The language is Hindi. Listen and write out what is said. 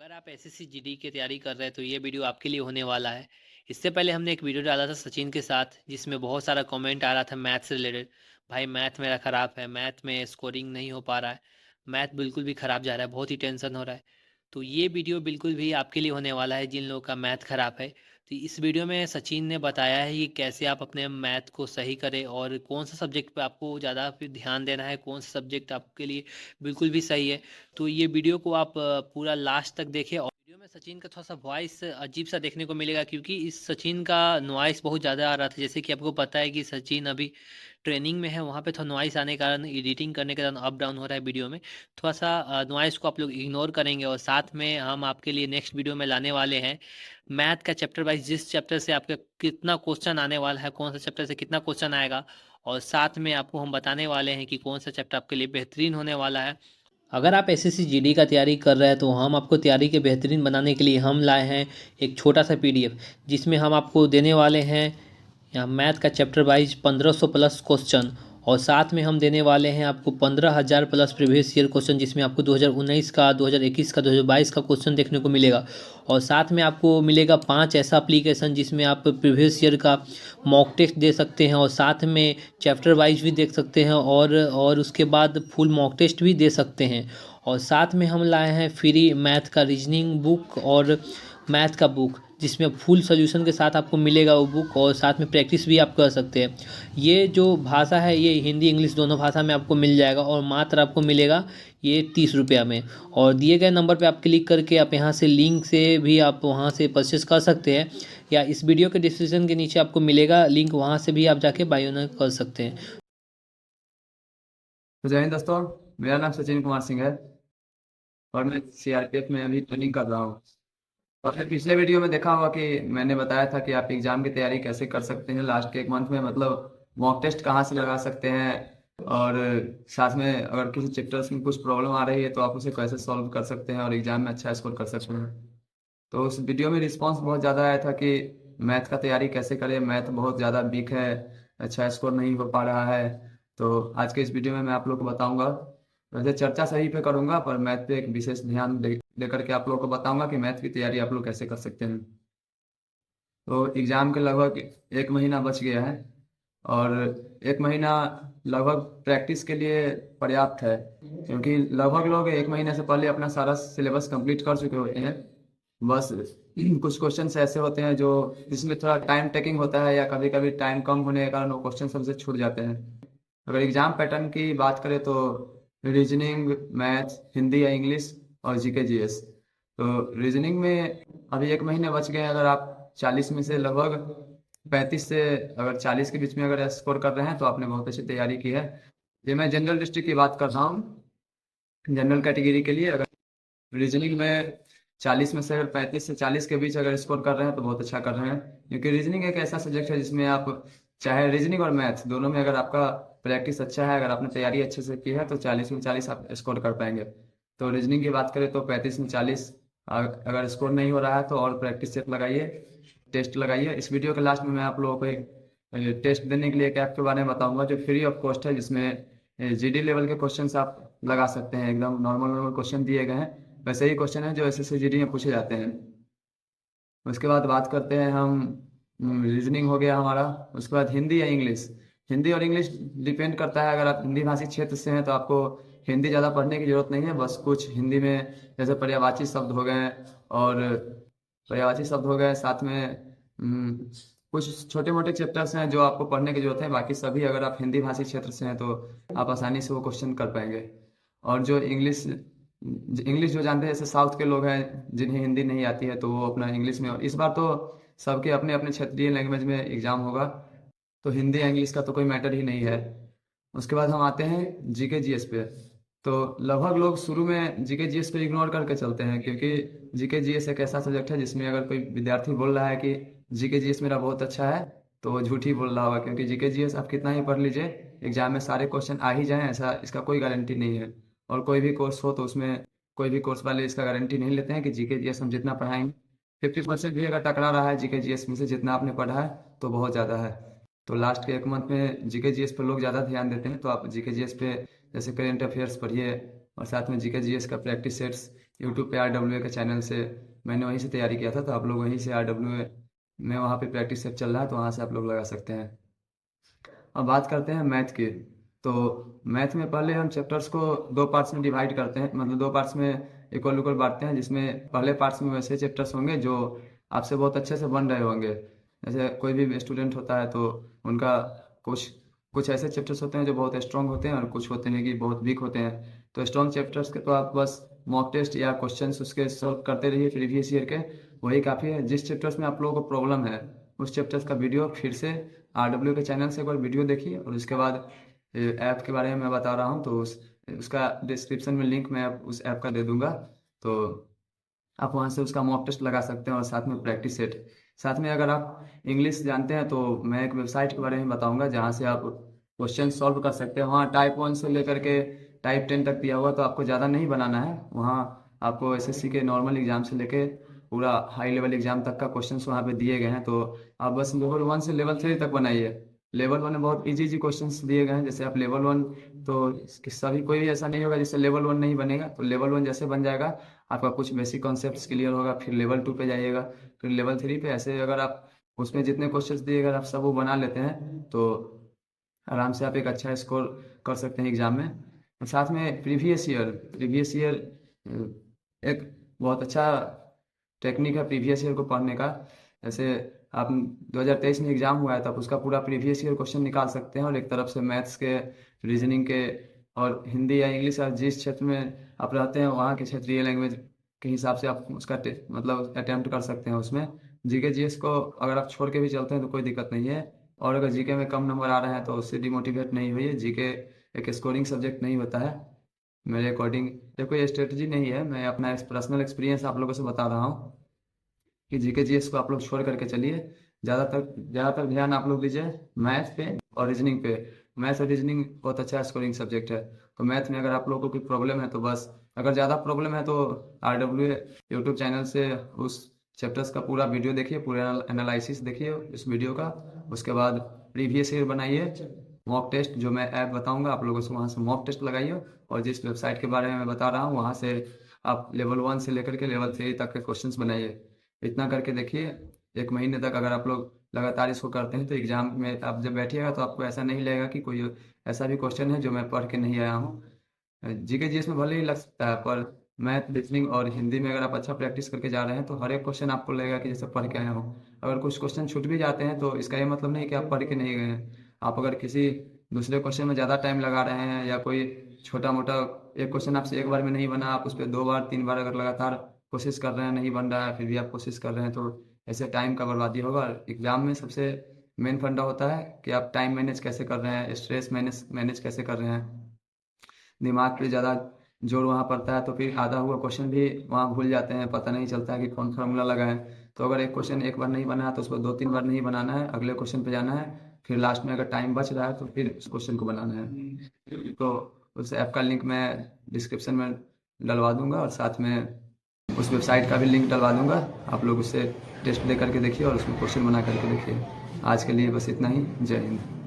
अगर आप एसएससी जीडी की तैयारी कर रहे हैं तो ये वीडियो आपके लिए होने वाला है। इससे पहले हमने एक वीडियो डाला था सचिन के साथ जिसमें बहुत सारा कमेंट आ रहा था मैथ से रिलेटेड। भाई मैथ मेरा ख़राब है, मैथ में स्कोरिंग नहीं हो पा रहा है, मैथ बिल्कुल भी ख़राब जा रहा है, बहुत ही टेंशन हो रहा है। तो ये वीडियो बिल्कुल भी आपके लिए होने वाला है जिन लोगों का मैथ ख़राब है। तो इस वीडियो में सचिन ने बताया है कि कैसे आप अपने मैथ को सही करें और कौन सा सब्जेक्ट पे आपको ज़्यादा फिर ध्यान देना है, कौन सा सब्जेक्ट आपके लिए बिल्कुल भी सही है। तो ये वीडियो को आप पूरा लास्ट तक देखें। और वीडियो में सचिन का थोड़ा सा वॉइस अजीब सा देखने को मिलेगा क्योंकि इस सचिन का नॉइस बहुत ज़्यादा आ रहा था। जैसे कि आपको पता है कि सचिन अभी ट्रेनिंग में है, वहाँ पे थोड़ा नॉइस आने के कारण एडिटिंग करने के कारण अप डाउन हो रहा है वीडियो में। थोड़ा सा नॉइस को आप लोग इग्नोर करेंगे और साथ में हम आपके लिए नेक्स्ट वीडियो में लाने वाले हैं मैथ का चैप्टर वाइज, जिस चैप्टर से आपका कितना क्वेश्चन आने वाला है, कौन सा चैप्टर से कितना क्वेश्चन आएगा। और साथ में आपको हम बताने वाले हैं कि कौन सा चैप्टर आपके लिए बेहतरीन होने वाला है। अगर आप एसएससी जीडी का तैयारी कर रहे हैं तो हम आपको तैयारी के बेहतरीन बनाने के लिए हम लाए हैं एक छोटा सा पीडीएफ जिसमें हम आपको देने वाले हैं यहाँ मैथ का चैप्टर वाइज 1500 प्लस क्वेश्चन। और साथ में हम देने वाले हैं आपको 15,000 प्लस प्रीवियस ईयर क्वेश्चन जिसमें आपको 2019 का, 2021 का, 2022 का क्वेश्चन देखने को मिलेगा। और साथ में आपको मिलेगा 5 ऐसा एप्लीकेशन जिसमें आप प्रीवियस ईयर का मॉक टेस्ट दे सकते हैं और साथ में चैप्टर वाइज भी देख सकते हैं और उसके बाद फुल मॉक टेस्ट भी दे सकते हैं। और साथ में हम लाए हैं फ्री मैथ का रीजनिंग बुक और मैथ का बुक जिसमें फुल सोल्यूशन के साथ आपको मिलेगा वो बुक, और साथ में प्रैक्टिस भी आप कर सकते हैं। ये जो भाषा है ये हिंदी इंग्लिश दोनों भाषा में आपको मिल जाएगा और मात्र आपको मिलेगा ये 30 रुपया में। और दिए गए नंबर पे आप क्लिक करके आप यहाँ से लिंक से भी आप वहाँ से परचेस कर सकते हैं, या इस वीडियो के डिस्क्रिप्शन के नीचे आपको मिलेगा लिंक, वहाँ से भी आप जाके बाय ऑनर कर सकते हैं। तो जय हिंद दोस्तों। मेरा नाम सचिन कुमार सिंह है और मैं सीआरपीएफ में अभी ट्रेनिंग कर रहा हूँ। और फिर पिछले वीडियो में देखा होगा कि मैंने बताया था कि आप एग्जाम की तैयारी कैसे कर सकते हैं लास्ट के एक मंथ में, मतलब मॉक टेस्ट कहाँ से लगा सकते हैं, और साथ में अगर किसी चैप्टर्स में कुछ प्रॉब्लम आ रही है तो आप उसे कैसे सॉल्व कर सकते हैं और एग्जाम में अच्छा स्कोर कर सकते हैं। तो उस वीडियो में रिस्पांस बहुत ज़्यादा आया था कि मैथ का तैयारी कैसे करें, मैथ बहुत ज़्यादा वीक है, अच्छा स्कोर नहीं हो पा रहा है। तो आज के इस वीडियो में मैं आप लोग को बताऊंगा। वैसे चर्चा सही पे करूंगा पर मैथ पे एक विशेष ध्यान दे करके आप लोग को बताऊंगा कि मैथ की तैयारी आप लोग कैसे कर सकते हैं। तो एग्जाम के लगभग एक महीना बच गया है और एक महीना लगभग प्रैक्टिस के लिए पर्याप्त है, क्योंकि लगभग लोग एक महीने से पहले अपना सारा सिलेबस कंप्लीट कर चुके होते हैं। बस कुछ क्वेश्चंस ऐसे होते हैं जो जिसमें थोड़ा टाइम टेकिंग होता है या कभी कभी टाइम कम होने के कारण वो क्वेश्चन हमसे छूट जाते हैं। अगर एग्जाम पैटर्न की बात करें तो रीजनिंग, मैथ, हिंदी या इंग्लिश और जीके जीएस। तो रीजनिंग में अभी एक महीने बच गए हैं। अगर आप 40 में से लगभग 35 से अगर 40 के बीच में अगर स्कोर कर रहे हैं तो आपने बहुत अच्छी तैयारी की है। ये मैं जनरल डिस्ट्रिक्ट की बात कर रहा हूँ। जनरल कैटेगरी के लिए अगर रीजनिंग में 40 में से अगर 35 से 40 के बीच अगर स्कोर कर रहे हैं तो बहुत अच्छा कर रहे हैं, क्योंकि रीजनिंग एक ऐसा सब्जेक्ट है जिसमें आप चाहे रीजनिंग और मैथ दोनों में अगर आपका प्रैक्टिस अच्छा है, अगर आपने तैयारी अच्छे से की है तो 40 में 40 आप स्कोर कर पाएंगे। तो रीजनिंग की बात करें तो 35 में 40 अगर स्कोर नहीं हो रहा है तो और प्रैक्टिस सेट लगाइए, टेस्ट लगाइए। इस वीडियो के लास्ट में मैं आप लोगों को एक टेस्ट देने के लिए एक ऐप के बारे में बताऊंगा जो फ्री ऑफ कॉस्ट है, जिसमें जीडी लेवल के क्वेश्चंस आप लगा सकते हैं। एकदम नॉर्मल नॉर्मल क्वेश्चन दिए गए हैं, वैसे ही क्वेश्चन है जो एसएससी जीडी में पूछे जाते हैं। उसके बाद बात करते हैं हम, रीजनिंग हो गया हमारा। उसके बाद हिंदी या इंग्लिश। हिंदी और इंग्लिश डिपेंड करता है। अगर आप हिंदी भाषी क्षेत्र से हैं तो आपको हिंदी ज़्यादा पढ़ने की जरूरत नहीं है, बस कुछ हिंदी में जैसे पर्यायवाची शब्द हो गए और पर्यायवाची शब्द हो गए, साथ में कुछ छोटे मोटे चैप्टर्स हैं जो आपको पढ़ने की जरूरत है। बाकी सभी अगर आप हिंदी भाषी क्षेत्र से हैं तो आप आसानी से वो क्वेश्चन कर पाएंगे। और जो इंग्लिश इंग्लिश जो जानते हैं, जैसे साउथ के लोग हैं जिन्हें हिंदी नहीं आती है तो वो अपना इंग्लिश में, इस बार तो सबके अपने अपने क्षेत्रीय लैंग्वेज में एग्जाम होगा, तो हिंदी या इंग्लिश का तो कोई मैटर ही नहीं है। उसके बाद हम आते हैं जीके जीएस पे। तो लगभग लोग शुरू में जीके जीएस पे इग्नोर करके चलते हैं, क्योंकि जीके जीएस एक ऐसा सब्जेक्ट है जिसमें अगर कोई विद्यार्थी बोल रहा है कि जीके जीएस मेरा बहुत अच्छा है तो वो झूठ ही बोल रहा होगा, क्योंकि जीके जीएस आप कितना ही पढ़ लीजिए, एग्जाम में सारे क्वेश्चन आ ही जाएं ऐसा इसका कोई गारंटी नहीं है। और कोई भी कोर्स हो तो उसमें कोई भी कोर्स वाले इसका गारंटी नहीं लेते हैं कि जीके जीएस हम जितना पढ़ाएंगे 50% भी अगर टकरा रहा है जीके जीएस में से जितना आपने पढ़ा है तो बहुत ज़्यादा है। तो लास्ट के एक मंथ में जीके जीएस पर लोग ज़्यादा ध्यान देते हैं, तो आप जीके जीएस पे जैसे करेंट अफेयर्स पढ़िए और साथ में जीके जीएस का प्रैक्टिस सेट्स यूट्यूब पे RWA के चैनल से मैंने वहीं से तैयारी किया था, तो आप लोग वहीं से RWA में वहाँ पे प्रैक्टिस सेट चल रहा है, तो वहाँ से आप लोग लगा सकते हैं। अब बात करते हैं मैथ की। तो मैथ में पहले हम चैप्टर्स को दो पार्ट्स में डिवाइड करते हैं, मतलब दो पार्ट्स में इक्वल इक्वल बांटते हैं, जिसमें पहले पार्ट्स में वैसे चैप्टर्स होंगे जो आपसे बहुत अच्छे से बन रहे होंगे। जैसे कोई भी स्टूडेंट होता है तो उनका कुछ कुछ ऐसे चैप्टर्स होते हैं जो बहुत स्ट्रांग होते हैं और कुछ होते हैं कि बहुत वीक होते हैं। तो स्ट्रांग चैप्टर्स के तो आप बस मॉक टेस्ट या क्वेश्चंस उसके सॉल्व करते रहिए प्रीवियस ईयर के, वही काफ़ी है। जिस चैप्टर्स में आप लोगों को प्रॉब्लम है उस चैप्टर्स का वीडियो फिर से RWA के चैनल से एक बार वीडियो देखिए, और उसके बाद ऐप के बारे में मैं बता रहा हूँ तो उसका डिस्क्रिप्शन में लिंक मैं उस ऐप का दे दूंगा। तो आप वहाँ से उसका मॉक टेस्ट लगा सकते हैं और साथ में प्रैक्टिस सेट। साथ में अगर आप इंग्लिश जानते हैं तो मैं एक वेबसाइट के बारे में बताऊंगा जहाँ से आप क्वेश्चन सॉल्व कर सकते हैं। वहाँ टाइप 1 से लेकर के टाइप 10 तक दिया हुआ, तो आपको ज़्यादा नहीं बनाना है। वहाँ आपको SSC के नॉर्मल एग्जाम से लेके पूरा हाई लेवल एग्जाम तक का क्वेश्चंस वहाँ पे दिए गए हैं। तो आप बस लेवल 1 से लेवल 3 तक बनाइए। लेवल 1 में बहुत इजी इजी क्वेश्चंस दिए गए हैं। जैसे आप लेवल 1, तो सभी कोई भी ऐसा नहीं होगा जिससे लेवल 1 नहीं बनेगा। तो लेवल 1 जैसे बन जाएगा, आपका कुछ बेसिक कॉन्सेप्ट्स क्लियर होगा, फिर लेवल 2 पे जाइएगा, फिर लेवल 3 पे। ऐसे अगर आप उसमें जितने क्वेश्चंस दिए अगर आप सब वो बना लेते हैं तो आराम से आप एक अच्छा स्कोर कर सकते हैं एग्जाम में। और साथ में प्रीवियस ईयर एक बहुत अच्छा टेक्निक है प्रीवियस ईयर को पढ़ने का। जैसे आप 2023 में एग्जाम हुआ है तो आप उसका पूरा प्रीवियस ईयर क्वेश्चन निकाल सकते हैं, और एक तरफ से मैथ्स के, रीजनिंग के और हिंदी या इंग्लिश या जिस क्षेत्र में आप रहते हैं वहाँ के क्षेत्रीय लैंग्वेज के हिसाब से आप उसका मतलब अटेम्प्ट कर सकते हैं उसमें। GK GS को अगर आप छोड़ के भी चलते हैं तो कोई दिक्कत नहीं है। और अगर GK में कम नंबर आ रहे हैं तो उससे डिमोटिवेट नहीं होइए। GK एक स्कोरिंग सब्जेक्ट नहीं होता है मेरे अकॉर्डिंग। ये कोई स्ट्रेटजी नहीं है, मैं अपना पर्सनल एक्सपीरियंस आप लोगों से बता रहा हूँ कि GK GS को आप लोग छोड़ करके चलिए। ज़्यादातर ध्यान आप लोग दीजिए मैथ पे और रीजनिंग पे। मैथ और रीजनिंग बहुत अच्छा स्कोरिंग सब्जेक्ट है। तो मैथ में अगर आप लोगों को कोई प्रॉब्लम है तो बस, अगर ज़्यादा प्रॉब्लम है तो RWA यूट्यूब चैनल से उस चैप्टर्स का पूरा वीडियो देखिए, पूरा एनालिसिस देखिए उस वीडियो का। उसके बाद प्रीवियस ईयर बनाइए, मॉक टेस्ट जो मैं ऐप बताऊंगा आप लोगों से वहाँ से मॉक टेस्ट लगाइए, और जिस वेबसाइट के बारे में मैं बता रहा हूँ वहाँ से आप लेवल 1 से लेकर के लेवल 3 तक के क्वेश्चंस बनाइए। इतना करके देखिए, 1 महीने तक अगर आप लोग लगातार इसको करते हैं तो एग्जाम में आप जब बैठिएगा तो आपको ऐसा नहीं लगेगा कि कोई ऐसा भी क्वेश्चन है जो मैं पढ़ के नहीं आया हूँ। GK GS में भले ही लग सकता है, पर मैथ, रीजनिंग और हिंदी में अगर आप अच्छा प्रैक्टिस करके जा रहे हैं तो हर एक क्वेश्चन आपको लगेगा कि जैसे पढ़ के आए हो। अगर कुछ क्वेश्चन छूट भी जाते हैं तो इसका ये मतलब नहीं कि आप पढ़ के नहीं गए हैं। आप अगर किसी दूसरे क्वेश्चन में ज़्यादा टाइम लगा रहे हैं या कोई छोटा मोटा एक क्वेश्चन आपसे एक बार में नहीं बना, आप उस पर 2 बार 3 बार अगर लगातार कोशिश कर रहे हैं, नहीं बन रहा है, फिर भी आप कोशिश कर रहे हैं, तो ऐसे टाइम का बर्बादी होगा। एग्जाम में सबसे मेन फंडा होता है कि आप टाइम मैनेज कैसे कर रहे हैं, स्ट्रेस मैनेज मैनेज कैसे कर रहे हैं। दिमाग पे ज़्यादा जोर वहाँ पड़ता है तो फिर आधा हुआ क्वेश्चन भी वहाँ भूल जाते हैं, पता नहीं चलता है कि कौन फार्मूला लगाएं। तो अगर एक क्वेश्चन एक बार नहीं बना है तो उसको 2-3 बार नहीं बनाना है, अगले क्वेश्चन पे जाना है, फिर लास्ट में अगर टाइम बच रहा है तो फिर उस क्वेश्चन को बनाना है। तो उस ऐप का लिंक मैं डिस्क्रिप्शन में डलवा दूंगा, और साथ में उस वेबसाइट का भी लिंक डलवा दूंगा। आप लोग उससे टेस्ट दे करके देखिए और उसमें क्वेश्चन बना करके देखिए। आज के लिए बस इतना ही। जय हिंद।